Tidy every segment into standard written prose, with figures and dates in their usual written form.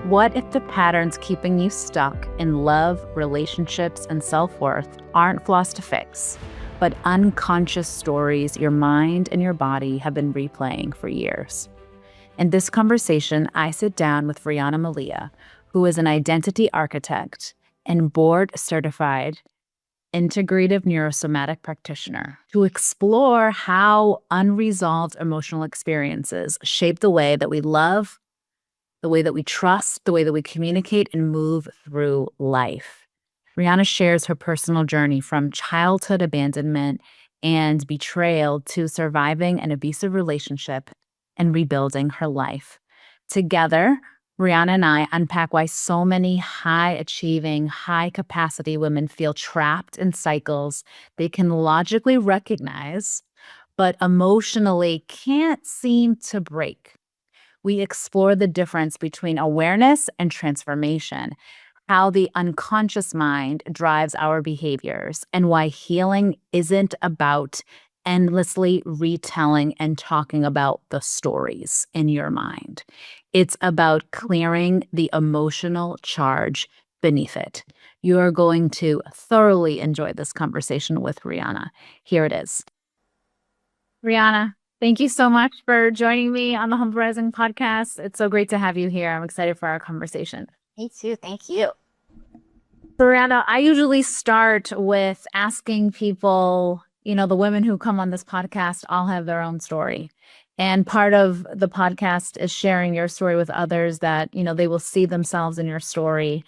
What if the patterns keeping you stuck in love, relationships, and self-worth aren't flaws to fix, but unconscious stories your mind and your body have been replaying for years? In this conversation, I sit down with Riana Malia, who is an identity architect and board-certified integrative neurosomatic practitioner, to explore how unresolved emotional experiences shape the way that we love, the way that we trust, the way that we communicate and move through life. Riana shares her personal journey from childhood abandonment and betrayal to surviving an abusive relationship and rebuilding her life. Together, Riana and I unpack why so many high-achieving, high-capacity women feel trapped in cycles they can logically recognize, but emotionally can't seem to break. We explore the difference between awareness and transformation, how the unconscious mind drives our behaviors, and why healing isn't about endlessly retelling and talking about the stories in your mind. It's about clearing the emotional charge beneath it. You are going to thoroughly enjoy this conversation with Riana. Here it is. Riana, thank you so much for joining me on the Humble Rising podcast. It's so great to have you here. I'm excited for our conversation. Me too. Thank you. So, Riana, I usually start with asking people, the women who come on this podcast all have their own story. And part of the podcast is sharing your story with others that, they will see themselves in your story.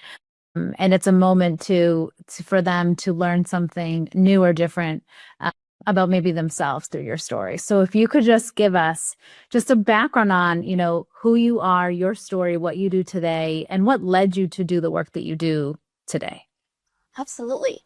And it's a moment for them to learn something new or different about maybe themselves through your story. So if you could just give us just a background on, who you are, your story, what you do today, and what led you to do the work that you do today. Absolutely.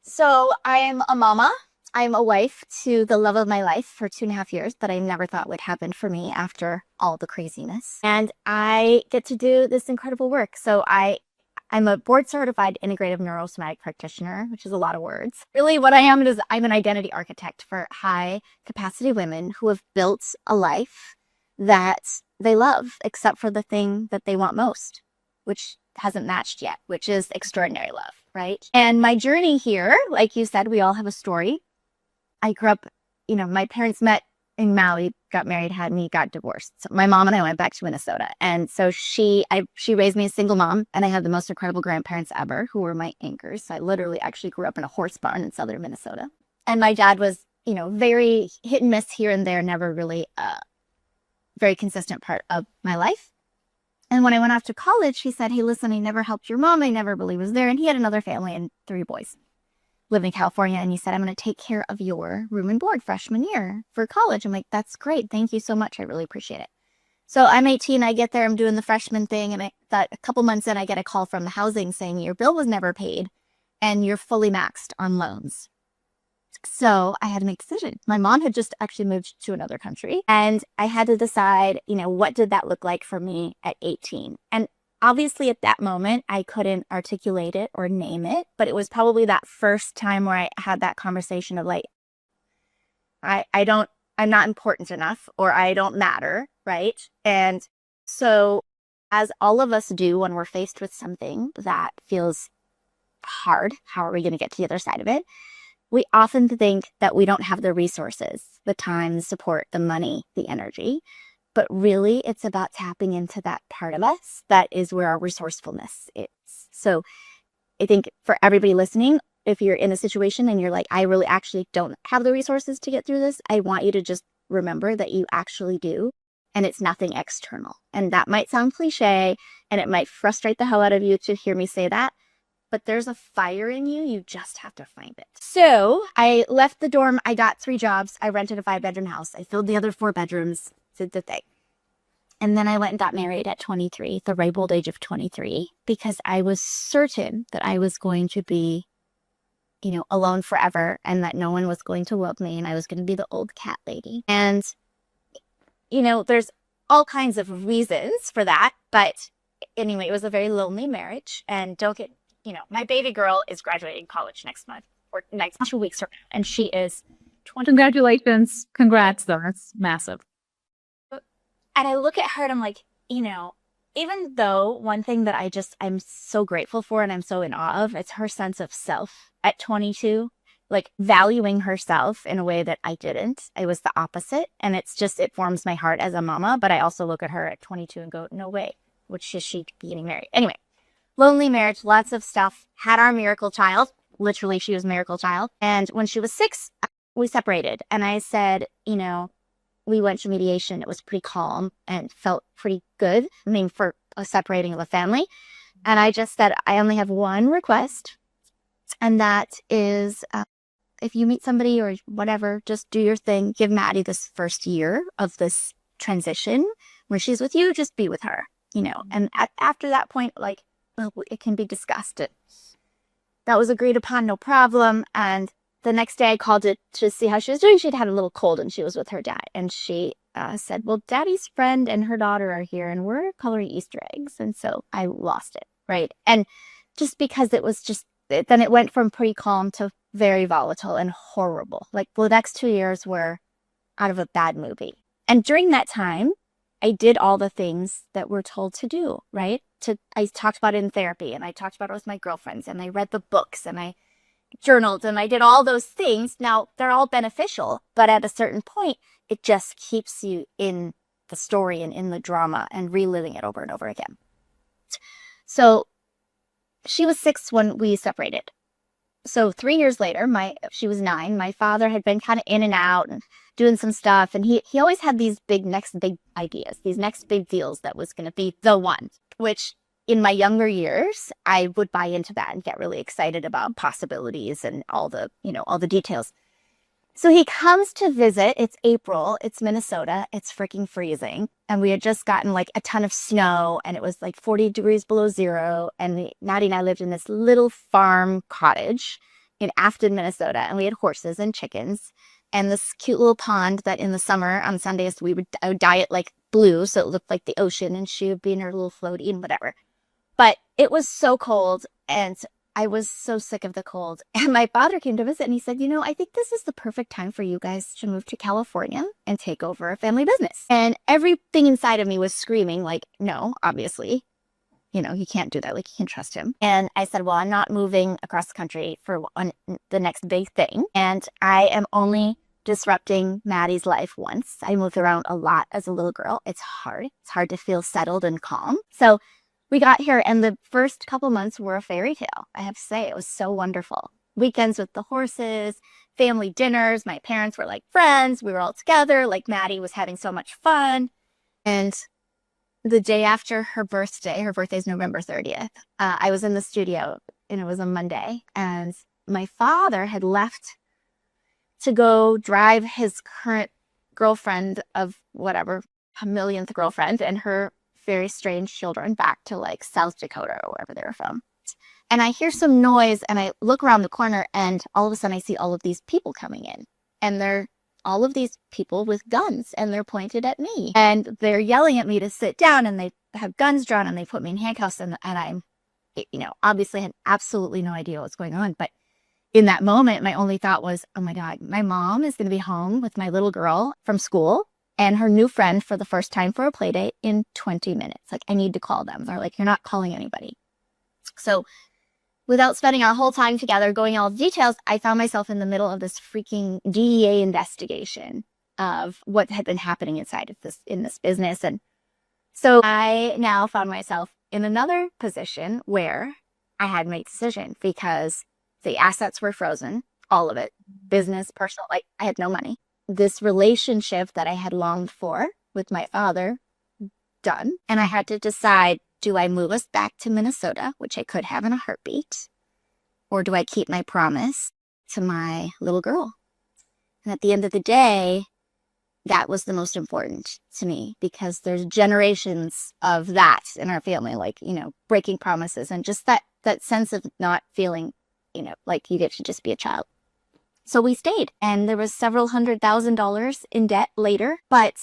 So I am a mama. I'm a wife to the love of my life for 2.5 years that I never thought would happen for me after all the craziness. And I get to do this incredible work. So I'm a board-certified integrative neurosomatic practitioner, which is a lot of words. Really what I am is I'm an identity architect for high-capacity women who have built a life that they love, except for the thing that they want most, which hasn't matched yet, which is extraordinary love, right? And my journey here, like you said, we all have a story. I grew up, my parents met in Maui, got married, had me, got divorced. So my mom and I went back to Minnesota. And so she raised me a single mom, and I had the most incredible grandparents ever who were my anchors. So I literally actually grew up in a horse barn in southern Minnesota. And my dad was, very hit and miss here and there, never really a very consistent part of my life. And when I went off to college, he said, hey, listen, I never helped your mom. I never really was there. And he had another family and 3 boys. Lived in California, and he said, I'm going to take care of your room and board freshman year for college. I'm like, that's great. Thank you so much. I really appreciate it. So I'm 18. I get there. I'm doing the freshman thing. And I thought a couple months in, I get a call from the housing saying your bill was never paid and you're fully maxed on loans. So I had to make a decision. My mom had just actually moved to another country, and I had to decide, what did that look like for me at 18? And obviously at that moment, I couldn't articulate it or name it, but it was probably that first time where I had that conversation of like, I'm not important enough, or I don't matter, right? And so as all of us do when we're faced with something that feels hard, how are we going to get to the other side of it? We often think that we don't have the resources, the time, the support, the money, the energy. But really, it's about tapping into that part of us that is where our resourcefulness is. So I think for everybody listening, if you're in a situation and you're like, I really actually don't have the resources to get through this, I want you to just remember that you actually do. And it's nothing external. And that might sound cliche, and it might frustrate the hell out of you to hear me say that. But there's a fire in you. You just have to find it. So I left the dorm. I got 3 jobs. I rented a 5-bedroom house. I filled the other 4 bedrooms. Did the thing. And then I went and got married at 23, the ripe old age of 23, because I was certain that I was going to be, alone forever, and that no one was going to love me, and I was going to be the old cat lady. And, there's all kinds of reasons for that. But anyway, it was a very lonely marriage. And my baby girl is graduating college next month, or next 2 weeks from now, and she is 20. Congratulations. Congrats, though. That's massive. And I look at her and I'm like, even though one thing that I'm so grateful for and I'm so in awe of, it's her sense of self at 22, like valuing herself in a way that I didn't. It was the opposite. And it forms my heart as a mama. But I also look at her at 22 and go, no way, would she be getting married? Anyway, lonely marriage, lots of stuff, had our miracle child. Literally, she was a miracle child. And when she was 6, we separated. And I said, we went to mediation. It was pretty calm and felt pretty good. I mean, for a separating of a family. And I just said, I only have one request. And that is, if you meet somebody or whatever, just do your thing. Give Maddie this first year of this transition where she's with you, just be with her, And after that point, like, well, it can be discussed. That was agreed upon, no problem. And the next day I called it to see how she was doing. She'd had a little cold and she was with her dad. And she said, well, Daddy's friend and her daughter are here and we're coloring Easter eggs. And so I lost it, right? And just because then it went from pretty calm to very volatile and horrible. Like the next 2 years were out of a bad movie. And during that time, I did all the things that we're told to do, right? I talked about it in therapy and I talked about it with my girlfriends and I read the books and I journaled and I did all those things. Now, they're all beneficial, but at a certain point, it just keeps you in the story and in the drama and reliving it over and over again. So she was 6 when we separated. So 3 years later, she was 9. My father had been kind of in and out and doing some stuff. And he always had these next big ideas, these next big deals that was going to be the one, which in my younger years, I would buy into that and get really excited about possibilities and all the details. So he comes to visit. It's April. It's Minnesota. It's freaking freezing. And we had just gotten like a ton of snow and it was like 40 degrees below zero. And Maddie and I lived in this little farm cottage in Afton, Minnesota. And we had horses and chickens and this cute little pond that in the summer on Sundays, I would dye it like blue. So it looked like the ocean and she would be in her little floaty and whatever. But it was so cold and I was so sick of the cold. And my father came to visit and he said, I think this is the perfect time for you guys to move to California and take over a family business. And everything inside of me was screaming like, no, obviously, he can't do that. Like, you can trust him. And I said, well, I'm not moving across the country for the next big thing. And I am only disrupting Maddie's life once. I moved around a lot as a little girl. It's hard. It's hard to feel settled and calm. So we got here and the first couple months were a fairy tale. I have to say, it was so wonderful. Weekends with the horses, family dinners. My parents were like friends. We were all together. Like Maddie was having so much fun. And the day after her birthday is November 30th, I was in the studio and it was a Monday. And my father had left to go drive his current girlfriend of whatever, a millionth girlfriend and her very strange children back to like South Dakota or wherever they were from. And I hear some noise and I look around the corner and all of a sudden I see all of these people coming in and they're all of these people with guns and they're pointed at me and they're yelling at me to sit down and they have guns drawn and they put me in handcuffs and I'm, obviously had absolutely no idea what's going on. But in that moment, my only thought was, oh my God, my mom is going to be home with my little girl from school and her new friend for the first time for a play date in 20 minutes. Like, I need to call them. They're like, you're not calling anybody. So without spending our whole time together going all the details, I found myself in the middle of this freaking DEA investigation of what had been happening in this business. And so I now found myself in another position where I had to make a decision because the assets were frozen, all of it, business, personal, like I had no money. This relationship that I had longed for with my father, done. And I had to decide, do I move us back to Minnesota, which I could have in a heartbeat, or do I keep my promise to my little girl? And at the end of the day, that was the most important to me because there's generations of that in our family, like, breaking promises and just that sense of not feeling, like you get to just be a child. So we stayed and there was several $100,000 in debt later, but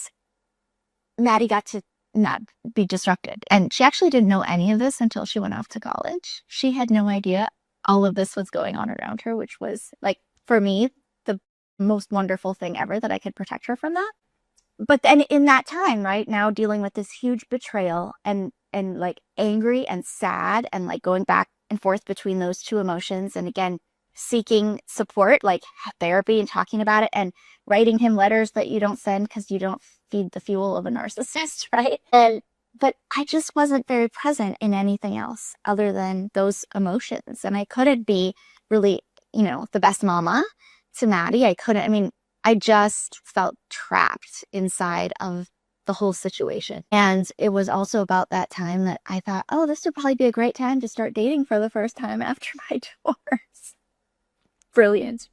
Maddie got to not be disrupted. And she actually didn't know any of this until she went off to college. She had no idea all of this was going on around her, which was like, for me, the most wonderful thing ever that I could protect her from that. But then in that time, right now, dealing with this huge betrayal and and like angry and sad and like going back and forth between those two emotions. And again, seeking support, like therapy and talking about it, and writing him letters that you don't send because you don't feed the fuel of a narcissist, right? But I just wasn't very present in anything else other than those emotions. And I couldn't be really, the best mama to Maddie. I just felt trapped inside of the whole situation. And it was also about that time that I thought, oh, this would probably be a great time to start dating for the first time after my divorce. Brilliant.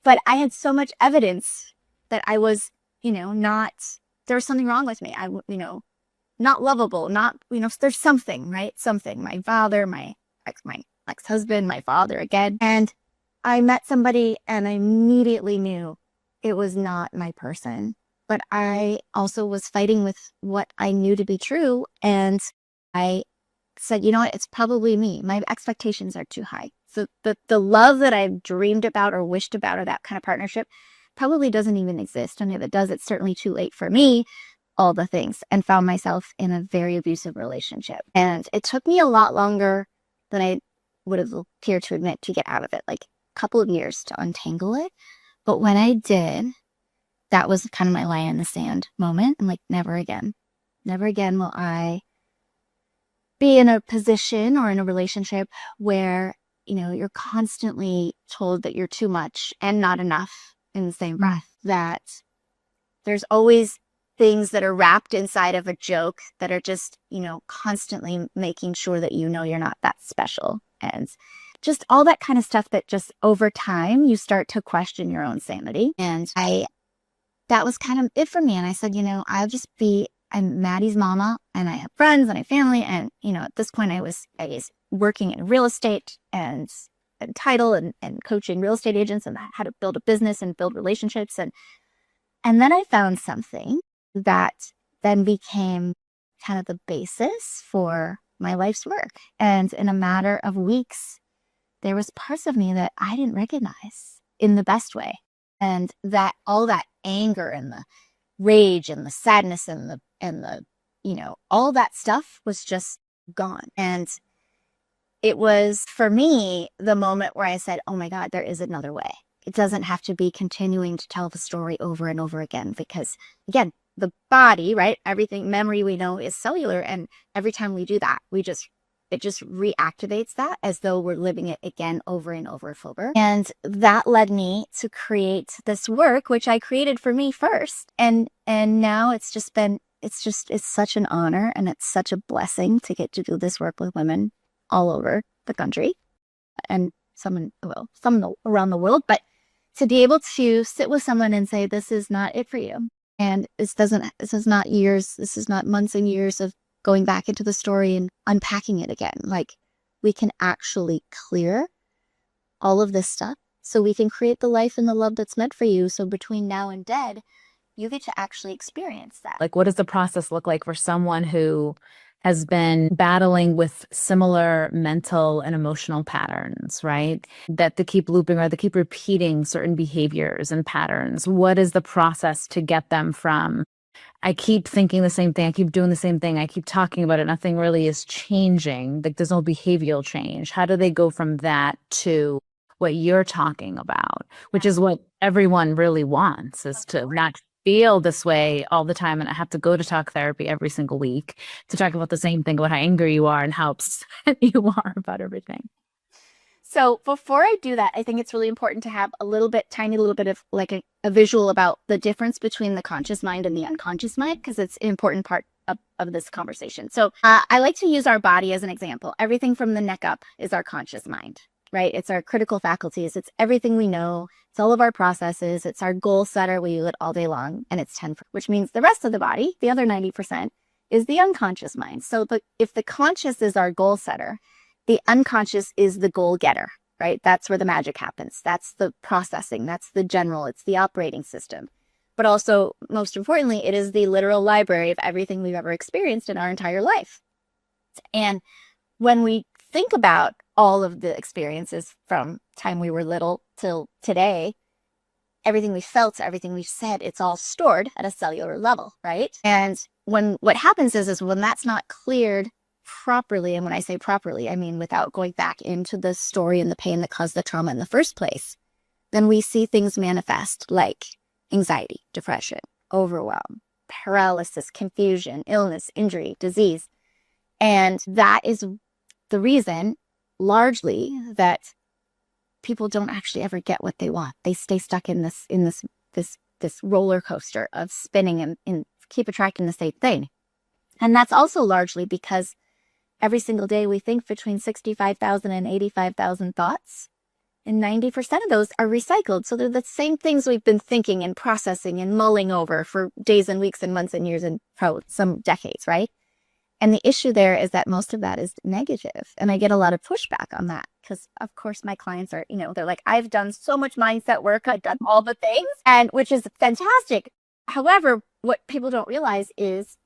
But I had so much evidence that I was, there was something wrong with me. Not lovable, there's something, right? Something. My father, my ex-husband, my father again. And I met somebody and I immediately knew it was not my person. But I also was fighting with what I knew to be true. And I said, you know what? It's probably me. My expectations are too high. So the love that I've dreamed about or wished about or that kind of partnership probably doesn't even exist. And if it does, it's certainly too late for me, all the things, and found myself in a very abusive relationship. And it took me a lot longer than I would have cared to admit to get out of it, like a couple of years to untangle it. But when I did, that was kind of my line in the sand moment. I'm like, never again. Never again will I be in a position or in a relationship where, you're constantly told that you're too much and not enough in the same breath, that there's always things that are wrapped inside of a joke that are just, constantly making sure that you're not that special. And just all that kind of stuff that just over time you start to question your own sanity. And that was kind of it for me. And I said, I'm Maddie's mama and I have friends and I have family. And, at this point I was working in real estate and title and coaching real estate agents and how to build a business and build relationships. And then I found something that then became kind of the basis for my life's work. And in a matter of weeks, there was parts of me that I didn't recognize in the best way. And that all that anger and the rage and the sadness and the all that stuff was just gone. And it was, for me, the moment where I said, oh my God, there is another way. It doesn't have to be continuing to tell the story over and over again, because again, the body, right? Everything, memory we know is cellular. And every time we do that, it just reactivates that as though we're living it again over and over and over. And that led me to create this work, which I created for me first. And now it's such an honor and it's such a blessing to get to do this work with women all over the country and some around the world. But to be able to sit with someone and say, this is not it for you. And this is not months and years of going back into the story and unpacking it again. Like, we can actually clear all of this stuff so we can create the life and the love that's meant for you. So between now and dead, you get to actually experience that. Like, what does the process look like for someone who has been battling with similar mental and emotional patterns, right? That they keep looping or they keep repeating certain behaviors and patterns. What is the process to get them from, I keep thinking the same thing, I keep doing the same thing, I keep talking about it, nothing really is changing, like there's no behavioral change. How do they go from that to what you're talking about, which is what everyone really wants, is to not feel this way all the time and I have to go to talk therapy every single week to talk about the same thing, about how angry you are and how upset you are about everything. So before I do that, I think it's really important to have tiny little bit of like a visual about the difference between the conscious mind and the unconscious mind, because it's an important part of this conversation. So I like to use our body as an example. Everything from the neck up is our conscious mind, right? It's our critical faculties. It's everything we know. It's all of our processes. It's our goal setter. We use it all day long, and it's 10, which means the rest of the body, the other 90%, is the unconscious mind. So if the conscious is our goal setter, the unconscious is the goal getter, right? That's where the magic happens. That's the processing. That's the general. It's the operating system. But also, most importantly, it is the literal library of everything we've ever experienced in our entire life. And when we think about all of the experiences from time we were little till today, everything we felt, everything we said, it's all stored at a cellular level, right? And what happens is when that's not cleared properly, and when I say properly, I mean without going back into the story and the pain that caused the trauma in the first place, then we see things manifest like anxiety, depression, overwhelm, paralysis, confusion, illness, injury, disease. And that is the reason largely that people don't actually ever get what they want. They stay stuck in this roller coaster of spinning and keep attracting the same thing. And that's also largely because every single day we think between 65,000 and 85,000 thoughts, and 90% of those are recycled. So they're the same things we've been thinking and processing and mulling over for days and weeks and months and years and probably some decades, right? And the issue there is that most of that is negative. And I get a lot of pushback on that because, of course, my clients are, they're like, I've done so much mindset work. I've done all the things, and which is fantastic. However, what people don't realize is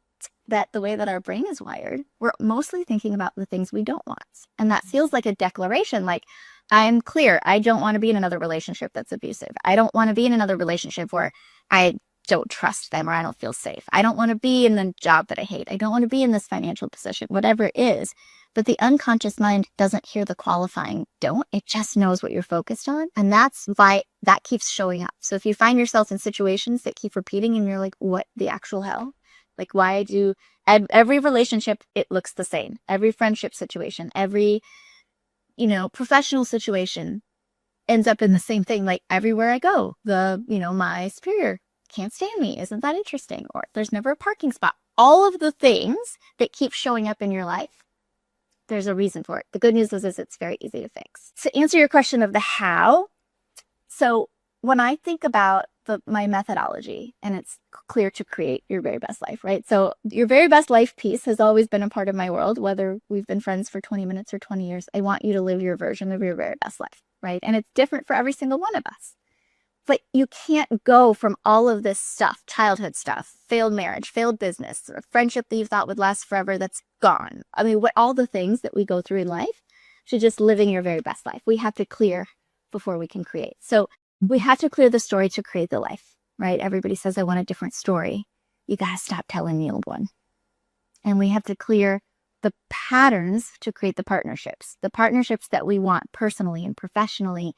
that the way that our brain is wired, we're mostly thinking about the things we don't want. And that feels like a declaration, like, I'm clear. I don't want to be in another relationship that's abusive. I don't want to be in another relationship where I don't trust them or I don't feel safe. I don't want to be in the job that I hate. I don't want to be in this financial position, whatever it is. But the unconscious mind doesn't hear the qualifying don't. It just knows what you're focused on. And that's why that keeps showing up. So if you find yourself in situations that keep repeating and you're like, what the actual hell? Like, why do every relationship, it looks the same. Every friendship situation, every, professional situation ends up in the same thing. Like everywhere I go, my superior can't stand me. Isn't that interesting? Or there's never a parking spot. All of the things that keep showing up in your life, there's a reason for it. The good news is it's very easy to fix. To answer your question of the how, so when I think about my methodology, and it's clear to create your very best life, right? So your very best life piece has always been a part of my world, whether we've been friends for 20 minutes or 20 years. I want you to live your version of your very best life, right? And it's different for every single one of us. But you can't go from all of this stuff, childhood stuff, failed marriage, failed business, a friendship that you thought would last forever that's gone. I mean, all the things that we go through in life to just living your very best life. We have to clear before we can create. So we have to clear the story to create the life, right? Everybody says, I want a different story. You got to stop telling the old one. And we have to clear the patterns to create the partnerships that we want personally and professionally,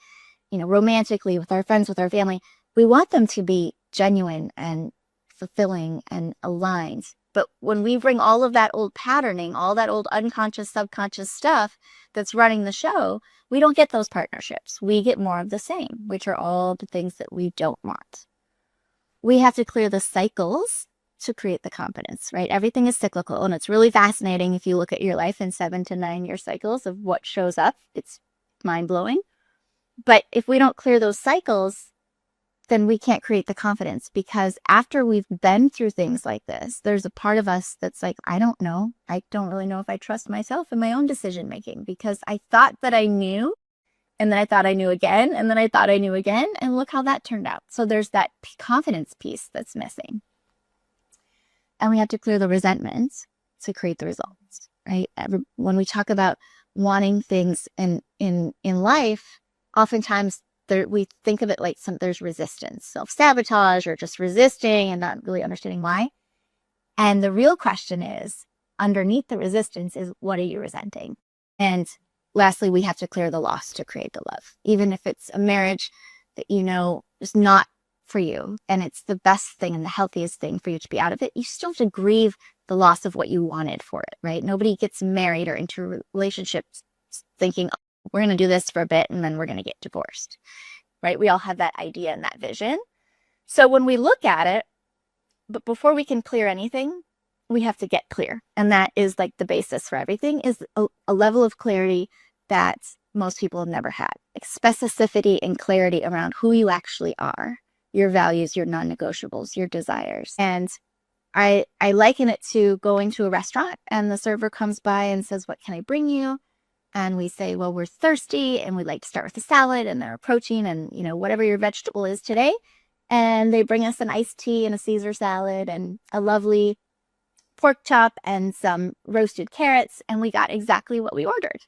romantically, with our friends, with our family. We want them to be genuine and fulfilling and aligned. But when we bring all of that old patterning, all that old unconscious, subconscious stuff that's running the show, we don't get those partnerships. We get more of the same, which are all the things that we don't want. We have to clear the cycles to create the confidence, right? Everything is cyclical, and it's really fascinating if you look at your life in 7 to 9 year cycles of what shows up. It's mind-blowing. But if we don't clear those cycles, then we can't create the confidence, because after we've been through things like this, there's a part of us that's like, I don't know. I don't really know if I trust myself in my own decision making, because I thought that I knew, and then I thought I knew again, and then I thought I knew again, and look how that turned out. So there's that confidence piece that's missing. And we have to clear the resentment to create the results, right? When we talk about wanting things in life, oftentimes we think of it like there's resistance, self-sabotage, or just resisting and not really understanding why. And the real question is, underneath the resistance is, what are you resenting? And lastly, we have to clear the loss to create the love. Even if it's a marriage that is not for you, and it's the best thing and the healthiest thing for you to be out of it, you still have to grieve the loss of what you wanted for it, right? Nobody gets married or into relationships thinking, we're going to do this for a bit and then we're going to get divorced, right? We all have that idea and that vision. So when we look at it, but before we can clear anything, we have to get clear. And that is like the basis for everything, is a level of clarity that most people have never had. Like specificity and clarity around who you actually are, your values, your non-negotiables, your desires. And I liken it to going to a restaurant and the server comes by and says, what can I bring you? And we say, well, we're thirsty and we'd like to start with a salad and their protein and, whatever your vegetable is today. And they bring us an iced tea and a Caesar salad and a lovely pork chop and some roasted carrots. And we got exactly what we ordered.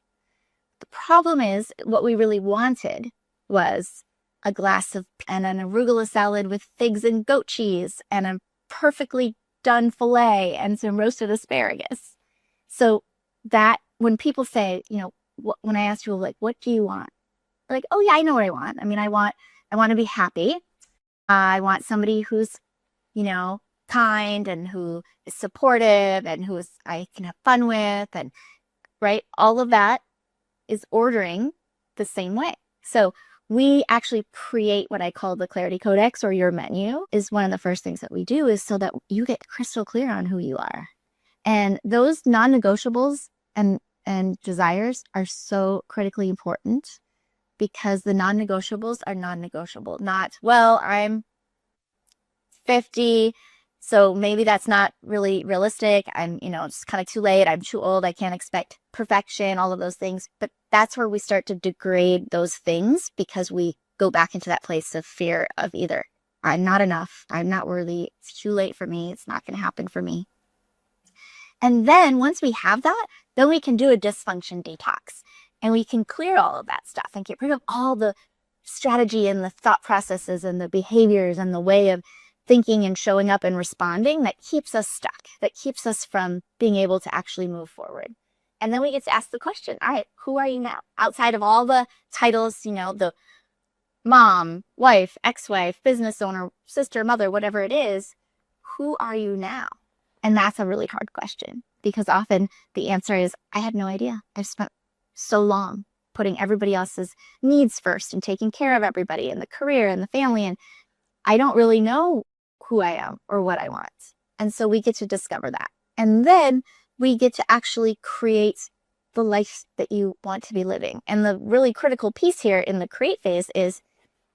The problem is, what we really wanted was a glass of and an arugula salad with figs and goat cheese and a perfectly done filet and some roasted asparagus. So that when people say, when I ask people, like, what do you want? Like, oh yeah, I know what I want. I mean, I want to be happy. I want somebody who's, kind and who is supportive and I can have fun with, and right. All of that is ordering the same way. So we actually create what I call the clarity codex, or your menu is one of the first things that we do, is so that you get crystal clear on who you are. And those non-negotiables and desires are so critically important, because the non-negotiables are non-negotiable. Not, well, I'm 50, so maybe that's not really realistic. I'm, it's kind of too late. I'm too old. I can't expect perfection, all of those things. But that's where we start to degrade those things, because we go back into that place of fear of either I'm not enough, I'm not worthy, it's too late for me, it's not going to happen for me. And then once we have that, then we can do a dysfunction detox, and we can clear all of that stuff and get rid of all the strategy and the thought processes and the behaviors and the way of thinking and showing up and responding that keeps us stuck, that keeps us from being able to actually move forward. And then we get to ask the question, all right, who are you now? Outside of all the titles, the mom, wife, ex-wife, business owner, sister, mother, whatever it is, who are you now? And that's a really hard question, because often the answer is, I had no idea. I've spent so long putting everybody else's needs first and taking care of everybody and the career and the family, and I don't really know who I am or what I want. And so we get to discover that. And then we get to actually create the life that you want to be living. And the really critical piece here in the create phase is,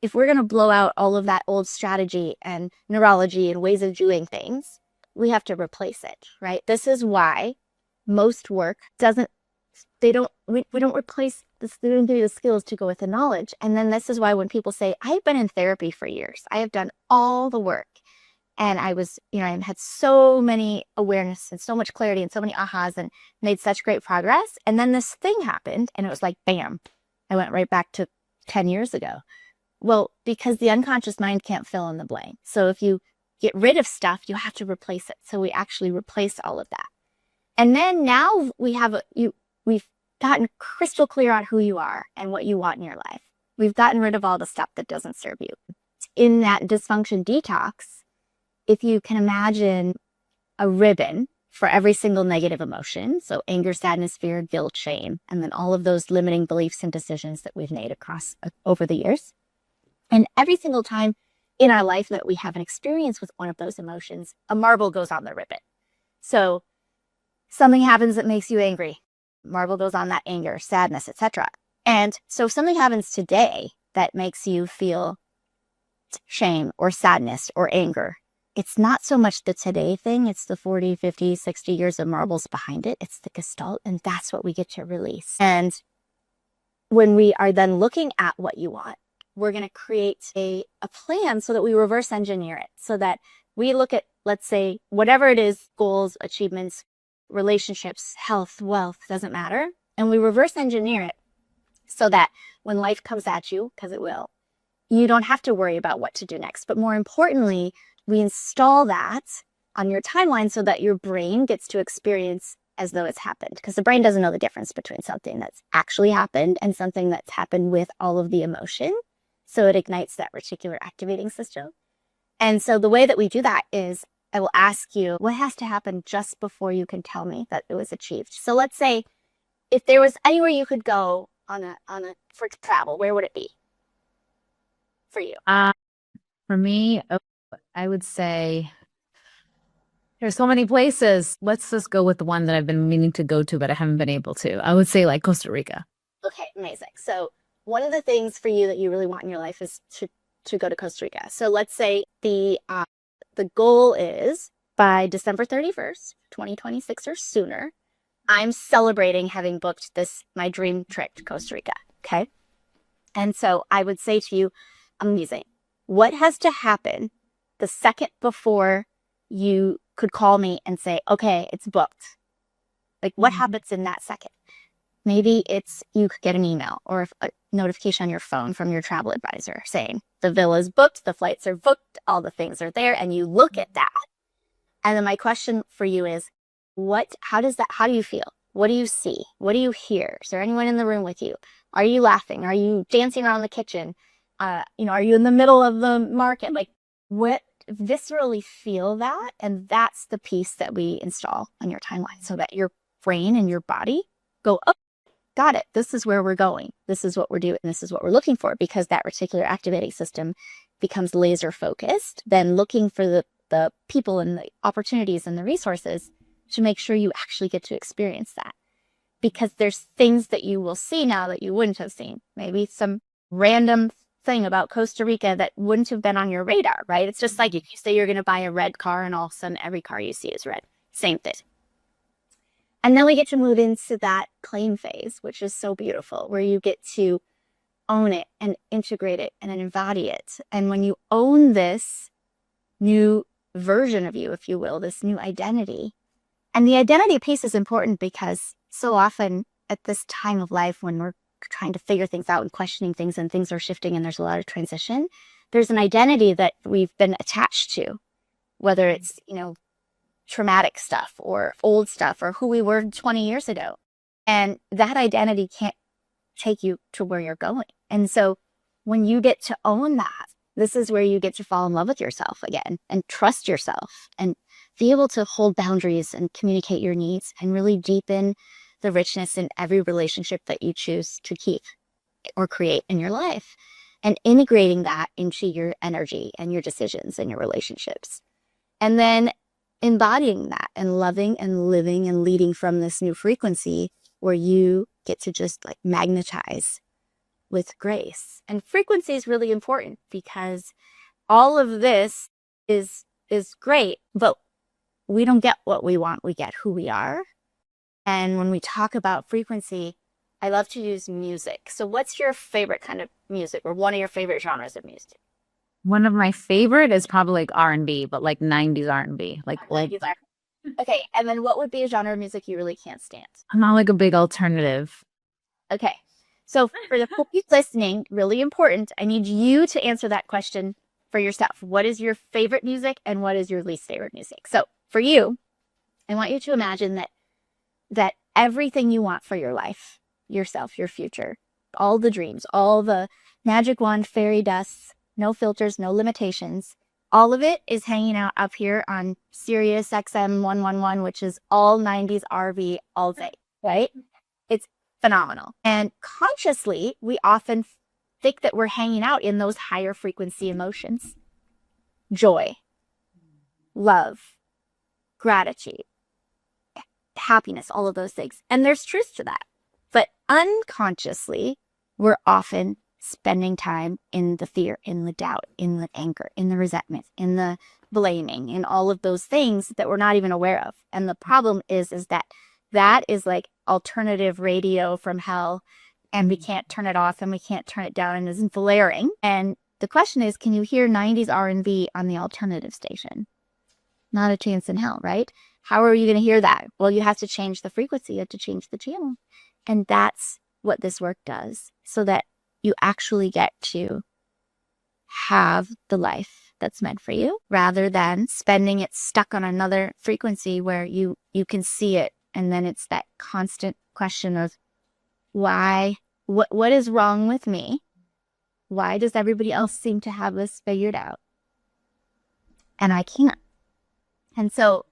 if we're going to blow out all of that old strategy and neurology and ways of doing things, we have to replace it, right? This is why most work we don't replace this, they don't give you the skills to go with the knowledge. And then this is why when people say, I've been in therapy for years, I have done all the work, and I was, I had so many awareness and so much clarity and so many ahas and made such great progress. And then this thing happened, and it was like, bam, I went right back to 10 years ago. Well, because the unconscious mind can't fill in the blank. So if you get rid of stuff, you have to replace it. So we actually replace all of that. And then now we've gotten crystal clear on who you are and what you want in your life. We've gotten rid of all the stuff that doesn't serve you. In that dysfunction detox, if you can imagine a ribbon for every single negative emotion, so anger, sadness, fear, guilt, shame, and then all of those limiting beliefs and decisions that we've made over the years. And every single time in our life that we have an experience with one of those emotions, a marble goes on the ribbon. So something happens that makes you angry, marble goes on that anger, sadness, etc. And so if something happens today that makes you feel shame or sadness or anger, it's not so much the today thing, it's the 40, 50, 60 years of marbles behind it. It's the gestalt, and that's what we get to release. And when we are then looking at what you want, we're going to create a plan so that we reverse engineer it, so that we look at, let's say, whatever it is, goals, achievements, relationships, health, wealth, doesn't matter. And we reverse engineer it so that when life comes at you, because it will, you don't have to worry about what to do next. But more importantly, we install that on your timeline so that your brain gets to experience as though it's happened, because the brain doesn't know the difference between something that's actually happened and something that's happened with all of the emotion. So it ignites that reticular activating system. And so the way that we do that is, I will ask you, what has to happen just before you can tell me that it was achieved? So let's say if there was anywhere you could go for travel, where would it be for you? For me, I would say there's so many places. Let's just go with the one that I've been meaning to go to, but I haven't been able to. I would say like Costa Rica. Okay, amazing. So one of the things for you that you really want in your life is to go to Costa Rica. So let's say the goal is by December 31st, 2026 or sooner, I'm celebrating having booked my dream trip to Costa Rica. Okay. And so I would say to you, amazing. What has to happen the second before you could call me and say, okay, it's booked? Like, what happens in that second? Maybe it's you could get an email or a notification on your phone from your travel advisor saying the villa's booked, the flights are booked, all the things are there, and you look at that And then my question for you is, how do you feel? What do you see? What do you hear? Is there anyone in the room with you? Are you laughing? Are you dancing around the kitchen? Are you in the middle of the market? Like, what viscerally feel that? And that's the piece that we install on your timeline so that your brain and your body go, oh, got it. This is where we're going. This is what we're doing. This is what we're looking for, because that reticular activating system becomes laser focused, then looking for the people and the opportunities and the resources to make sure you actually get to experience that. Because there's things that you will see now that you wouldn't have seen. Maybe some random thing about Costa Rica that wouldn't have been on your radar, right? It's just like if you say you're going to buy a red car and all of a sudden every car you see is red. Same thing. And then we get to move into that claim phase, which is so beautiful, where you get to own it and integrate it and embody it. And when you own this new version of you, if you will, this new identity, and the identity piece is important because so often at this time of life when we're trying to figure things out and questioning things and things are shifting and there's a lot of transition, there's an identity that we've been attached to, whether it's, traumatic stuff or old stuff or who we were 20 years ago. And that identity can't take you to where you're going. And so when you get to own that, this is where you get to fall in love with yourself again and trust yourself and be able to hold boundaries and communicate your needs and really deepen the richness in every relationship that you choose to keep or create in your life, and integrating that into your energy and your decisions and your relationships. And then embodying that and loving and living and leading from this new frequency where you get to just like magnetize with grace. And frequency is really important because all of this is great, but we don't get what we want, we get who we are. And when we talk about frequency, I love to use music. So what's your favorite kind of music, or one of your favorite genres of music? One of my favorite is probably like R&B, but like 90s R&B. Like 90s R&B. Okay, and then what would be a genre of music you really can't stand? I'm not like a big alternative. Okay, so for the people listening, really important, I need you to answer that question for yourself. What is your favorite music and what is your least favorite music? So for you, I want you to imagine that everything you want for your life, yourself, your future, all the dreams, all the magic wand, fairy dust, no filters, no limitations, all of it is hanging out up here on Sirius XM 111, which is all 90s RV all day, right? It's phenomenal. And consciously, we often think that we're hanging out in those higher frequency emotions. Joy, love, gratitude, happiness, all of those things. And there's truth to that. But unconsciously, we're often spending time in the fear, in the doubt, in the anger, in the resentment, in the blaming, in all of those things that we're not even aware of. And the problem is that is like alternative radio from hell, and we can't turn it off and we can't turn it down, and it's blaring. And the question is, can you hear 90s R&B on the alternative station? Not a chance in hell, right? How are you going to hear that? Well, you have to change the frequency. You have to change the channel. And that's what this work does, so that you actually get to have the life that's meant for you, rather than spending it stuck on another frequency where you can see it. And then it's that constant question of why, what is wrong with me? Why does everybody else seem to have this figured out? And I can't. And so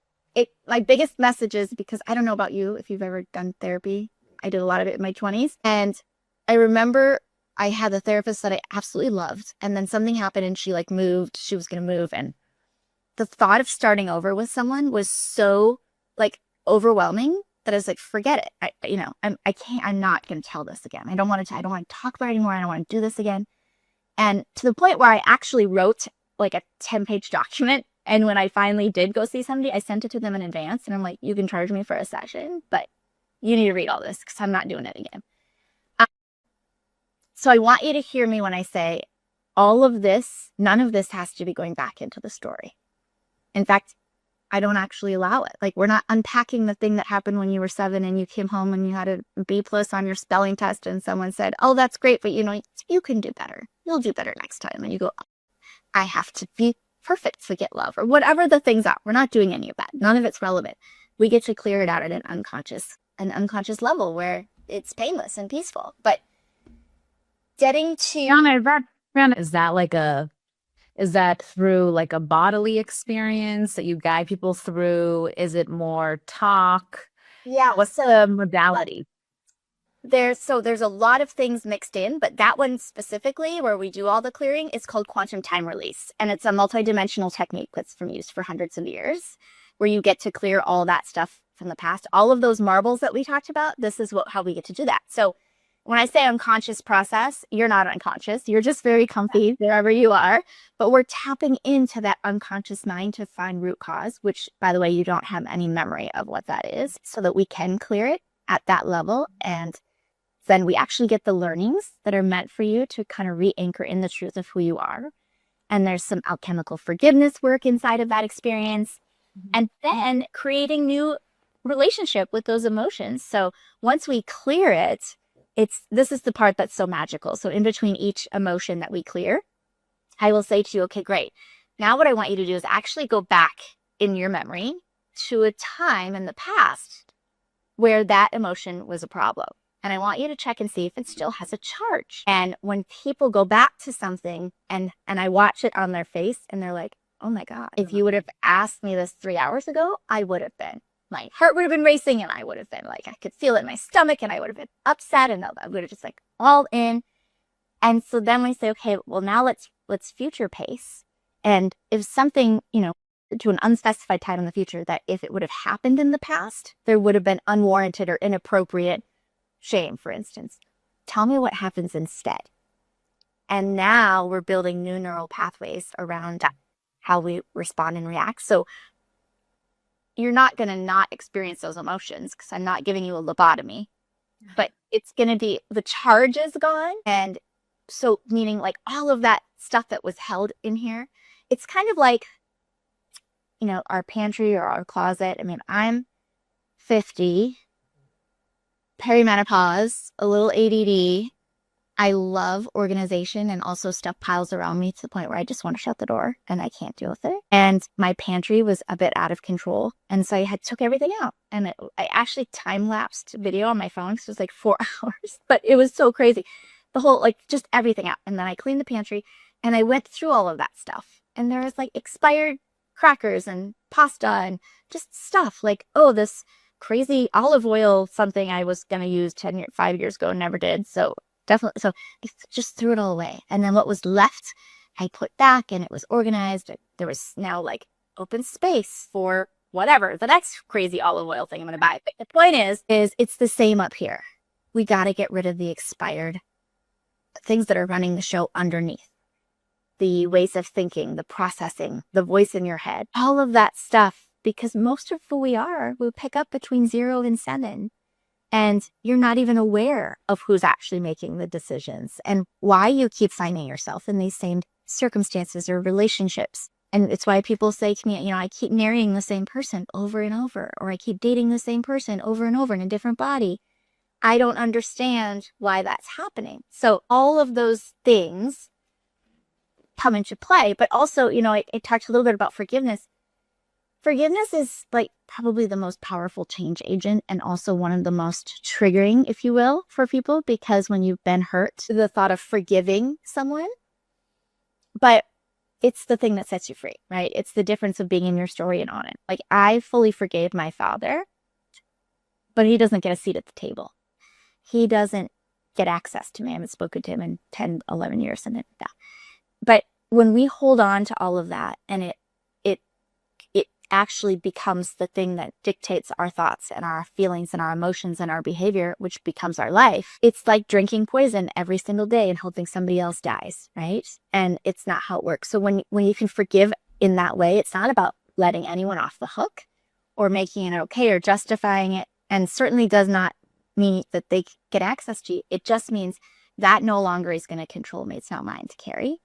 my biggest message is, because I don't know about you, if you've ever done therapy, I did a lot of it in my 20s. And I remember I had a therapist that I absolutely loved. And then something happened and she moved. She was going to move. And the thought of starting over with someone was so overwhelming that I was like, forget it. I'm not going to tell this again. I don't want to talk about it anymore. I don't want to do this again. And to the point where I actually wrote a 10-page document. And when I finally did go see somebody, I sent it to them in advance. And I'm like, you can charge me for a session, but you need to read all this because I'm not doing it again. So I want you to hear me when I say all of this, none of this has to be going back into the story. In fact, I don't actually allow it. We're not unpacking the thing that happened when you were 7 and you came home and you had a B+ on your spelling test and someone said, oh, that's great, but you can do better. You'll do better next time. And you go, I have to be perfect to get love or whatever the things are. We're not doing any of that. None of it's relevant. We get to clear it out at an unconscious level where it's painless and peaceful. But getting to Riana, is that through like a bodily experience that you guide people through? Is it more talk? What's the modality? there's a lot of things mixed in, but that one specifically where we do all the clearing is called quantum time release. And it's a multidimensional technique that's been used for hundreds of years, where you get to clear all that stuff from the past. All of those marbles that we talked about, this is how we get to do that. So when I say unconscious process, you're not unconscious. You're just very comfy wherever you are. But we're tapping into that unconscious mind to find root cause, which, by the way, you don't have any memory of what that is, so that we can clear it at that level. And then we actually get the learnings that are meant for you to kind of re-anchor in the truth of who you are. And there's some alchemical forgiveness work inside of that experience. And then creating new relationship with those emotions. So once we clear it, this is the part that's so magical. So in between each emotion that we clear, I will say to you, okay, great. Now what I want you to do is actually go back in your memory to a time in the past where that emotion was a problem. And I want you to check and see if it still has a charge. And when people go back to something and I watch it on their face and they're like, oh my God, if you would have asked me this 3 hours ago, I would have been. My heart would have been racing and I would have been like, I could feel it in my stomach and I would have been upset and I would have just like all in. And so then we say, okay, well now let's future pace. And if something, to an unspecified time in the future, that if it would have happened in the past, there would have been unwarranted or inappropriate shame, for instance. Tell me what happens instead. And now we're building new neural pathways around how we respond and react. So you're not going to not experience those emotions because I'm not giving you a lobotomy, but it's going to be, the charge is gone. And so meaning like all of that stuff that was held in here, it's kind of like, our pantry or our closet. I mean, I'm 50, perimenopause, a little ADD. I love organization, and also stuff piles around me to the point where I just want to shut the door and I can't deal with it. And my pantry was a bit out of control. And so I took everything out, and I actually time-lapsed video on my phone because it was like 4 hours, but it was so crazy. The whole, just everything out. And then I cleaned the pantry and I went through all of that stuff. And there was expired crackers and pasta and just stuff like, oh, this crazy olive oil, something I was going to use 5 years ago, never did. So definitely. So I just threw it all away. And then what was left, I put back, and it was organized. There was now open space for whatever the next crazy olive oil thing I'm going to buy. But the point is it's the same up here. We got to get rid of the expired things that are running the show underneath. The ways of thinking, the processing, the voice in your head, all of that stuff, because most of who we are, we pick up between 0 and 7. And you're not even aware of who's actually making the decisions and why you keep finding yourself in these same circumstances or relationships. And it's why people say to me, I keep marrying the same person over and over, or I keep dating the same person over and over in a different body. I don't understand why that's happening. So all of those things come into play. But also, I talked a little bit about forgiveness. Forgiveness is probably the most powerful change agent, and also one of the most triggering, if you will, for people, because when you've been hurt, the thought of forgiving someone, but it's the thing that sets you free, right? It's the difference of being in your story and on it. I fully forgave my father, but he doesn't get a seat at the table. He doesn't get access to me. I haven't spoken to him in 10, 11 years, and that. But when we hold on to all of that, and it actually becomes the thing that dictates our thoughts and our feelings and our emotions and our behavior, which becomes our life. It's like drinking poison every single day and hoping somebody else dies, right? And it's not how it works. So when you can forgive in that way, it's not about letting anyone off the hook or making it okay or justifying it, and certainly does not mean that they get access to you. It just means that no longer is going to control me. It's not mine to carry.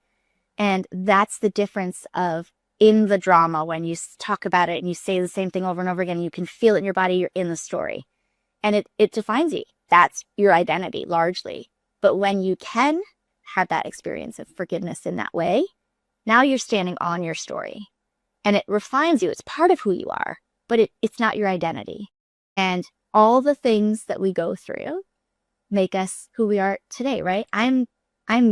And that's the difference of in the drama, when you talk about it and you say the same thing over and over again, you can feel it in your body, you're in the story. And it defines you. That's your identity largely. But when you can have that experience of forgiveness in that way, Now you're standing on your story and it refines you. It's part of who you are, but it's not your identity. And all the things that we go through make us who we are today, right? I'm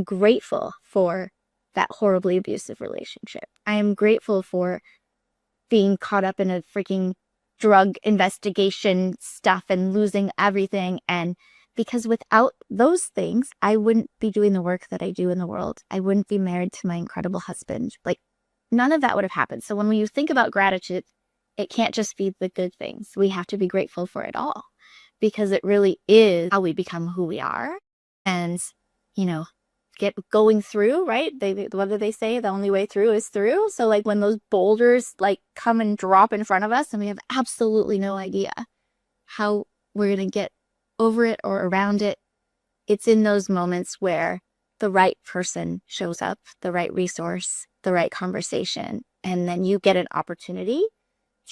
grateful for that horribly abusive relationship. I am grateful for being caught up in a freaking drug investigation stuff and losing everything. And because without those things, I wouldn't be doing the work that I do in the world. I wouldn't be married to my incredible husband. Like, none of that would have happened. So when you think about gratitude, it can't just be the good things. We have to be grateful for it all, because it really is how we become who we are. And, get going through, right? What do they say? The only way through is through. So like when those boulders like come and drop in front of us and we have absolutely no idea how we're going to get over it or around it, it's in those moments where the right person shows up, the right resource, the right conversation, and then you get an opportunity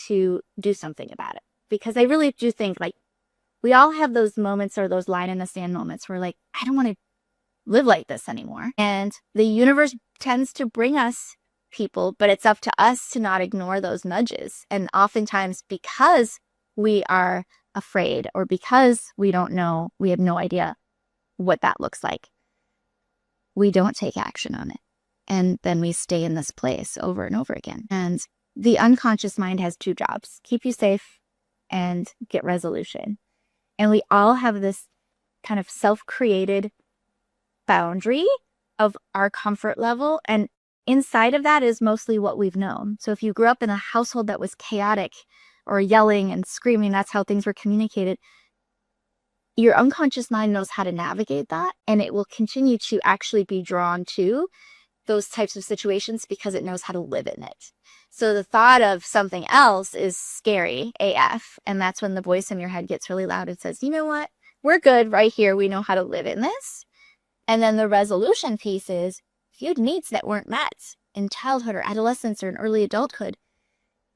to do something about it. Because I really do think like we all have those moments or those line in the sand moments where like, I don't want to live like this anymore. And the universe tends to bring us people, but it's up to us to not ignore those nudges. And oftentimes because we are afraid or because we don't know, we have no idea what that looks like, we don't take action on it. And then we stay in this place over and over again. And the unconscious mind has two jobs: keep you safe and get resolution. And we all have this kind of self-created boundary of our comfort level. And inside of that is mostly what we've known. So if you grew up in a household that was chaotic or yelling and screaming, that's how things were communicated, your unconscious mind knows how to navigate that. And it will continue to actually be drawn to those types of situations because it knows how to live in it. So the thought of something else is scary AF. And that's when the voice in your head gets really loud and says, you know what? We're good right here. We know how to live in this. And then the resolution piece is if you had needs that weren't met in childhood or adolescence or in early adulthood,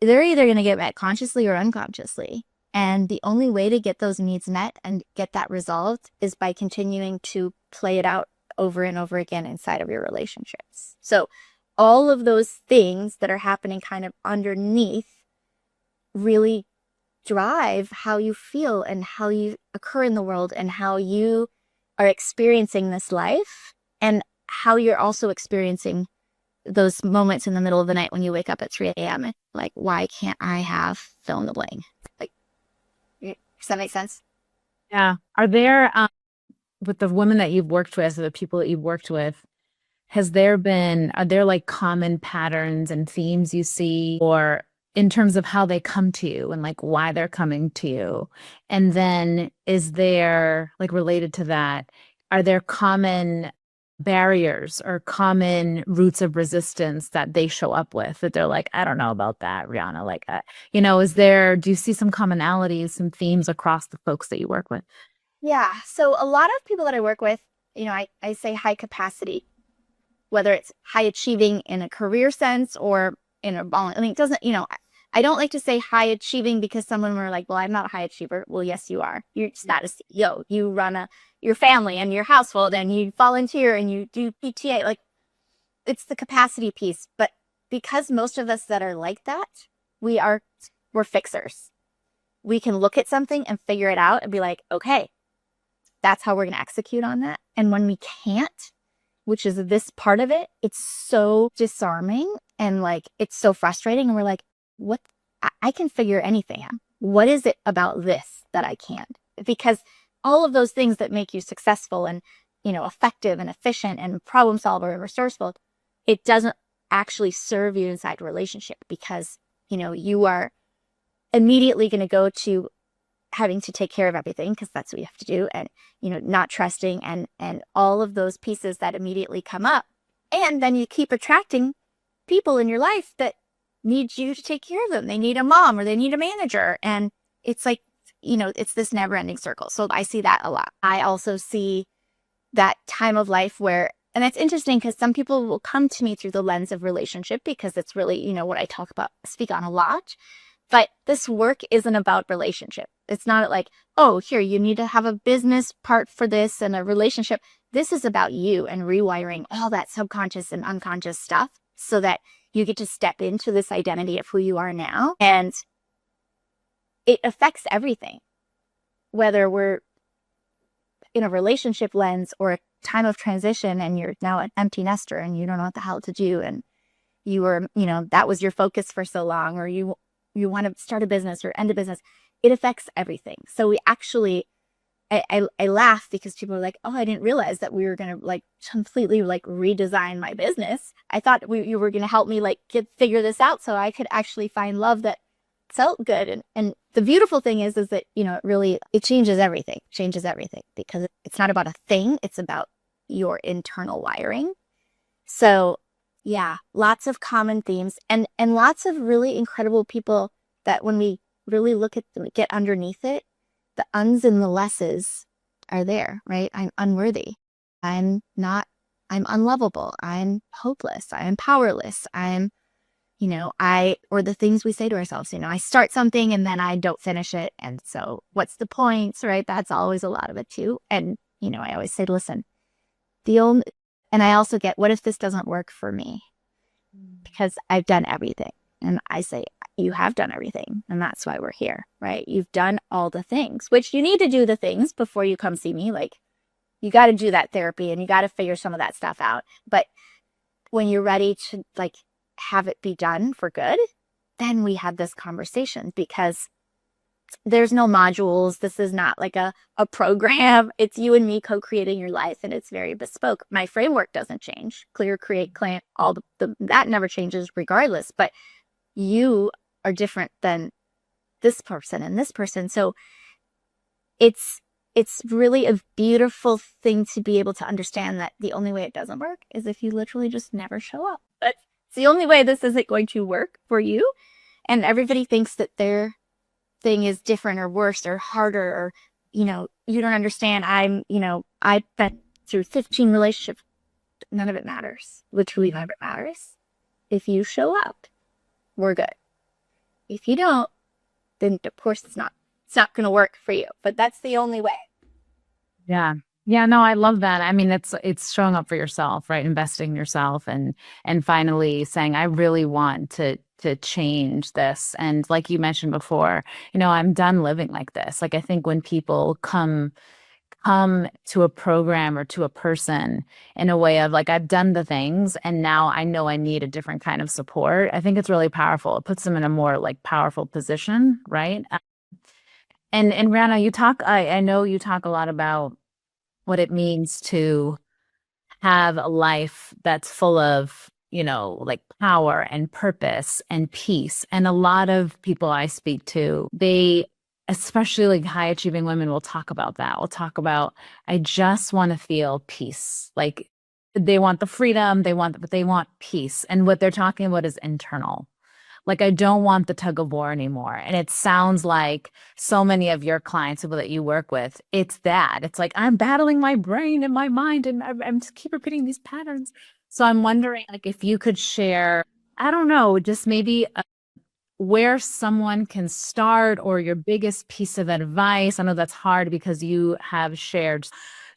they're either going to get met consciously or unconsciously. And the only way to get those needs met and get that resolved is by continuing to play it out over and over again inside of your relationships. So all of those things that are happening kind of underneath really drive how you feel and how you occur in the world and how you are experiencing this life and how you're also experiencing those moments in the middle of the night when you wake up at 3 a.m. Like, why can't I have fill in the blank? Like, does that make sense? Yeah. Are there, with the women that you've worked with, or the people that you've worked with, are there like common patterns and themes you see, or in terms of how they come to you and like why they're coming to you? And then is there, like related to that, are there common barriers or common roots of resistance that they show up with that they're like, I don't know about that, Riana, like, do you see some commonalities, some themes across the folks that you work with? Yeah. So a lot of people that I work with, I say high capacity, whether it's high achieving in a career sense or in a, it doesn't, I don't like to say high achieving because someone were like, well, I'm not a high achiever. Well, yes, you are. You're just not a CEO. You run your family and your household and you volunteer and you do PTA. Like, it's the capacity piece. But because most of us that are like that, we're fixers. We can look at something and figure it out and be like, okay, that's how we're going to execute on that. And when we can't, which is this part of it, it's so disarming and like, it's so frustrating. And we're like, what? I can figure anything out. What is it about this that I can't? Because all of those things that make you successful and, effective and efficient and problem solver and resourceful, it doesn't actually serve you inside a relationship because, you are immediately going to go to having to take care of everything because that's what you have to do. And, not trusting and all of those pieces that immediately come up. And then you keep attracting people in your life that need you to take care of them. They need a mom or they need a manager. And it's like, it's this never ending circle. So I see that a lot. I also see that time of life where, and that's interesting because some people will come to me through the lens of relationship because it's really, what I speak on a lot. But this work isn't about relationship. It's not like, oh, here, you need to have a business part for this and a relationship. This is about you and rewiring all that subconscious and unconscious stuff so that you get to step into this identity of who you are now. And it affects everything, whether we're in a relationship lens or a time of transition and you're now an empty nester and you don't know what the hell to do. And you were, that was your focus for so long, or you want to start a business or end a business. It affects everything. So we actually, I laugh because people are like, oh, I didn't realize that we were going to like completely like redesign my business. I thought you were going to help me like figure this out so I could actually find love that felt good. And the beautiful thing is that, it changes everything, because it's not about a thing. It's about your internal wiring. So yeah, lots of common themes and lots of really incredible people that when we really look at them, get underneath it, the uns and the lesses are there, right? I'm unworthy. I'm unlovable. I'm hopeless. I'm powerless. or the things we say to ourselves, I start something and then I don't finish it. And so what's the point, right? That's always a lot of it too. And, I always say, listen, and I also get, what if this doesn't work for me? Because I've done everything. And I say, you have done everything. And that's why we're here, right? You've done all the things, which you need to do the things before you come see me. Like, you got to do that therapy and you got to figure some of that stuff out. But when you're ready to like have it be done for good, then we have this conversation, because there's no modules. This is not like a program. It's you and me co-creating your life, and it's very bespoke. My framework doesn't change. Clear, create, claim, all that never changes regardless. But you are different than this person and this person. So it's really a beautiful thing to be able to understand that the only way it doesn't work is if you literally just never show up. But it's the only way this isn't going to work for you. And everybody thinks that their thing is different or worse or harder, or, you don't understand. I've been through 15 relationships. None of it matters. Literally none of it matters. If you show up, we're good. If you don't, then of course it's not going to work for you, but that's the only way. Yeah. Yeah, no, I love that. I mean, it's showing up for yourself, right? Investing in yourself and finally saying, I really want to change this. And like you mentioned before, I'm done living like this. Like, I think when people come to a program or to a person in a way of like, I've done the things and now I know I need a different kind of support, I think it's really powerful. It puts them in a more like powerful position, right? And Riana, I know you talk a lot about what it means to have a life that's full of, like power and purpose and peace. And a lot of people I speak to, especially like high achieving women, will talk about that. We'll talk about, I just want to feel peace. Like, they want the freedom, but they want peace. And what they're talking about is internal. Like, I don't want the tug of war anymore. And it sounds like so many of your clients, people that you work with, it's that. It's like, I'm battling my brain and my mind and I'm just keep repeating these patterns. So I'm wondering, like, if you could share, I don't know, just maybe where someone can start, or your biggest piece of advice. I know that's hard because you have shared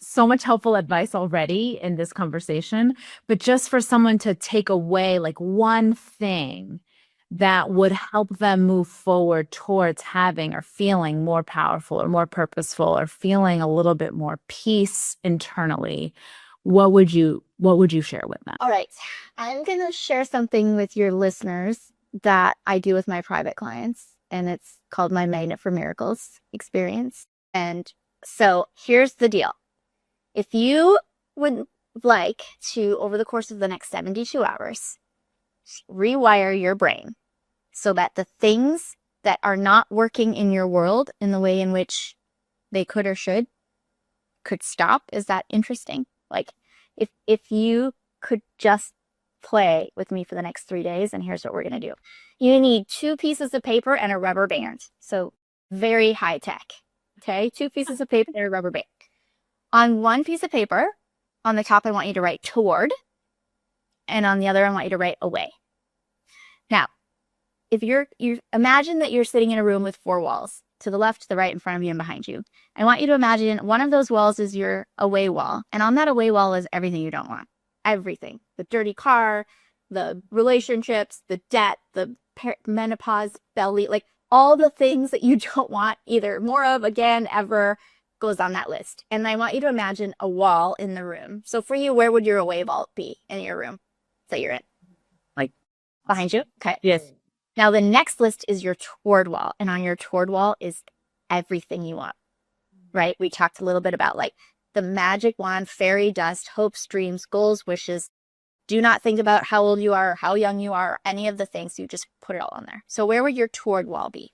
so much helpful advice already in this conversation, but just for someone to take away like one thing that would help them move forward towards having or feeling more powerful or more purposeful or feeling a little bit more peace internally, what would you share with them? All right. I'm going to share something with your listeners that I do with my private clients, and it's called my Magnet for Miracles experience. And so here's the deal. If you would like to, over the course of the next 72 hours, rewire your brain so that the things that are not working in your world in the way in which they could or should could stop. Is that interesting? Like, if you could just play with me for the next 3 days, and here's what we're going to do. You need 2 pieces of paper and a rubber band. So very high tech. Okay. 2 pieces of paper and a rubber band. On one piece of paper, on the top, I want you to write toward, and on the other, I want you to write away. Now, if you imagine that you're sitting in a room with 4 walls, to the left, to the right, in front of you, and behind you. I want you to imagine one of those walls is your away wall. And on that away wall is everything you don't want. Everything. The dirty car, the relationships, the debt, the menopause, belly, like all the things that you don't want either more of again, ever goes on that list. And I want you to imagine a wall in the room. So for you, where would your away vault be in your room that you're in? Like behind you? Okay. yes. Now the next list is your toward wall. And on your toward wall is everything you want, right? We talked a little bit about like the magic wand, fairy dust, hopes, dreams, goals, wishes. Do not think about how old you are, or how young you are, or any of the things. You just put it all on there. So where would your toward wall be?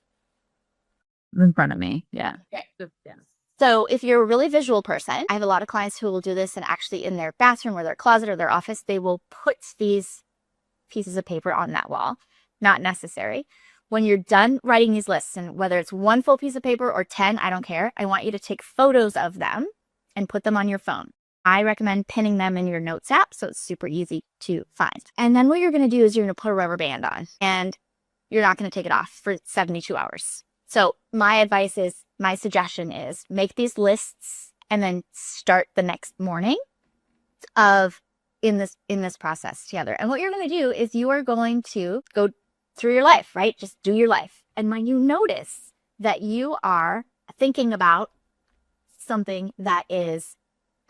In front of me. Yeah. Okay. Yeah. So if you're a really visual person, I have a lot of clients who will do this and actually in their bathroom or their closet or their office, they will put these pieces of paper on that wall. Not necessary. When you're done writing these lists, and whether it's one full piece of paper or 10, I don't care. I want you to take photos of them and put them on your phone. I recommend pinning them in your notes app so it's super easy to find. And then what you're going to do is you're going to put a rubber band on and you're not going to take it off for 72 hours. So my suggestion is make these lists and then start the next morning in this process together. And what you're going to do is you are going to go through your life, right? Just do your life. And when you notice that you are thinking about something that is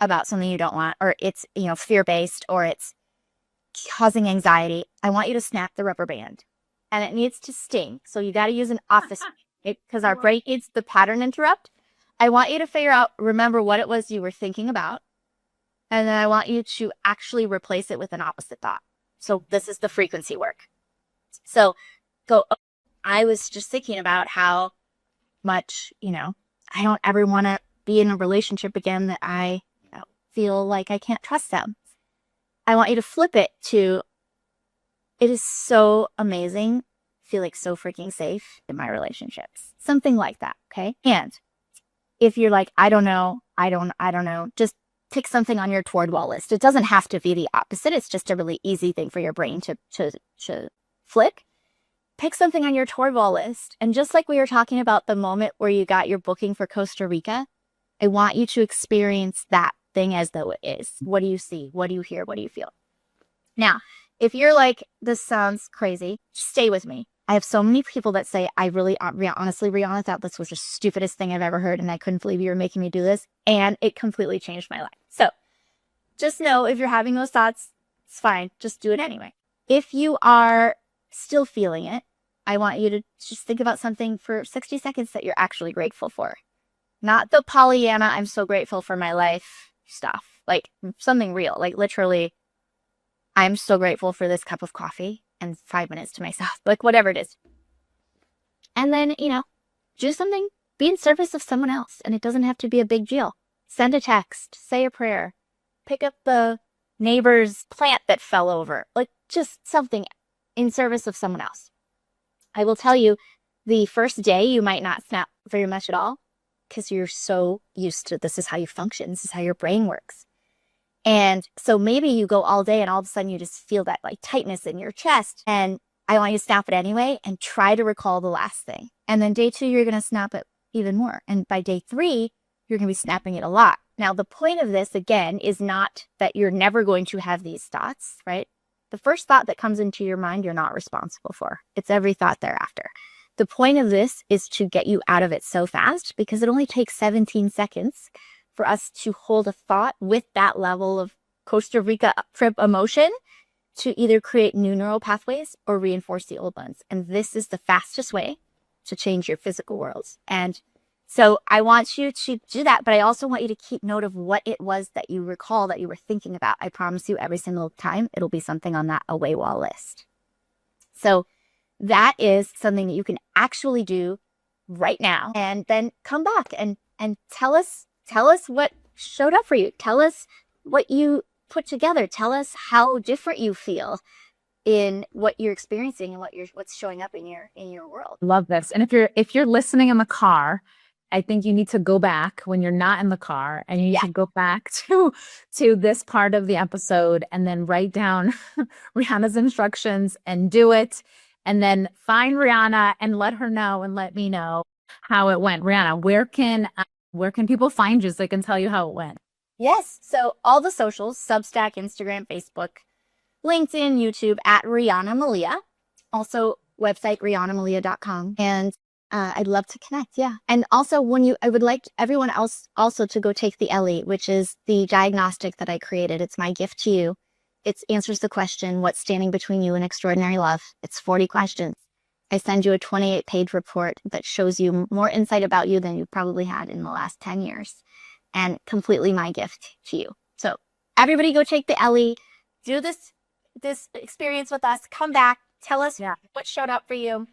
about something you don't want, or it's, fear-based, or it's causing anxiety, I want you to snap the rubber band. And it needs to sting. So you got to use an office because our brain needs the pattern interrupt. I want you to remember what it was you were thinking about. And then I want you to actually replace it with an opposite thought. So this is the frequency work. So I was just thinking about how much, I don't ever want to be in a relationship again that I feel like I can't trust them. I want you to flip it to, it is so amazing, feel like so freaking safe in my relationships. Something like that, okay? And if you're like, I don't know, just pick something on your toward wall list. It doesn't have to be the opposite. It's just a really easy thing for your brain to flick. Pick something on your toward wall list. And just like we were talking about the moment where you got your booking for Costa Rica, I want you to experience that thing as though it is. What do you see? What do you hear? What do you feel? Now, if you're like, this sounds crazy, stay with me. I have so many people that say, I really, honestly, Riana, thought this was the stupidest thing I've ever heard, and I couldn't believe you were making me do this, and it completely changed my life. So just know if you're having those thoughts, it's fine. Just do it anyway. If you are still feeling it, I want you to just think about something for 60 seconds that you're actually grateful for. Not the Pollyanna, I'm so grateful for my life stuff. Like something real, like literally, I'm so grateful for this cup of coffee and 5 minutes to myself, like whatever it is. And then, do something, be in service of someone else. And it doesn't have to be a big deal. Send a text, say a prayer, pick up the neighbor's plant that fell over, like just something in service of someone else. I will tell you, the first day you might not snap very much at all because you're so used to this is how you function. This is how your brain works. And so maybe you go all day and all of a sudden you just feel that like tightness in your chest. And I want you to snap it anyway and try to recall the last thing. And then day 2, you're going to snap it even more. And by day 3, you're going to be snapping it a lot. Now, the point of this, again, is not that you're never going to have these thoughts, right? The first thought that comes into your mind, you're not responsible for. It's every thought thereafter. The point of this is to get you out of it so fast because it only takes 17 seconds for us to hold a thought with that level of Costa Rica trip emotion to either create new neural pathways or reinforce the old ones. And this is the fastest way to change your physical world. And so I want you to do that, but I also want you to keep note of what it was that you recall that you were thinking about. I promise you every single time it'll be something on that away wall list. So that is something that you can actually do right now and then come back and tell us what showed up for you. Tell us what you put together. Tell us how different you feel in what you're experiencing and what's showing up in your world. Love this. And if you're listening in the car, I think you need to go back when you're not in the car and you need to go back to this part of the episode and then write down Riana's instructions and do it. And then find Riana and let her know and let me know how it went. Riana, where can people find you so they can tell you how it went? Yes. So all the socials, Substack, Instagram, Facebook, LinkedIn, YouTube at Riana Malia. Also, website rianamalia.com. And I'd love to connect. Yeah. And also, I would like everyone else also to go take the Ellie, which is the diagnostic that I created. It's my gift to you. It answers the question, what's standing between you and extraordinary love? It's 40 questions. I send you a 28-page report that shows you more insight about you than you've probably had in the last 10 years. And completely my gift to you. So everybody go take the Ellie, do this experience with us, come back, tell us what showed up for you.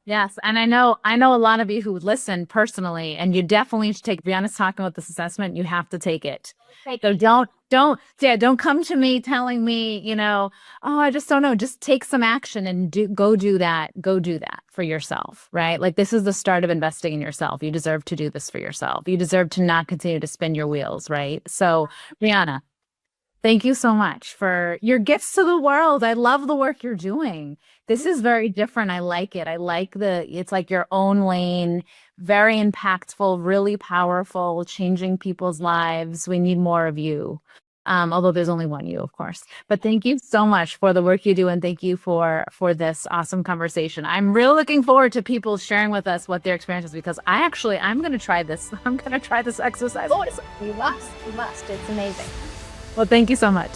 Yes. And I know a lot of you who listen personally, and you definitely should take, Rihanna's talking about this assessment. You have to take it. So don't come to me telling me, oh, I just don't know. Just take some action and go do that for yourself, right? Like, this is the start of investing in yourself. You deserve to do this for yourself. You deserve to not continue to spin your wheels, right? So, Riana, thank you so much for your gifts to the world. I love the work you're doing. This is very different. I like it. It's like your own lane, very impactful, really powerful, changing people's lives. We need more of you. Although there's only one you, of course. But thank you so much for the work you do. And thank you for this awesome conversation. I'm really looking forward to people sharing with us what their experience is, because I'm going to try this. I'm going to try this exercise. Oh, you must. It's amazing. Well, thank you so much.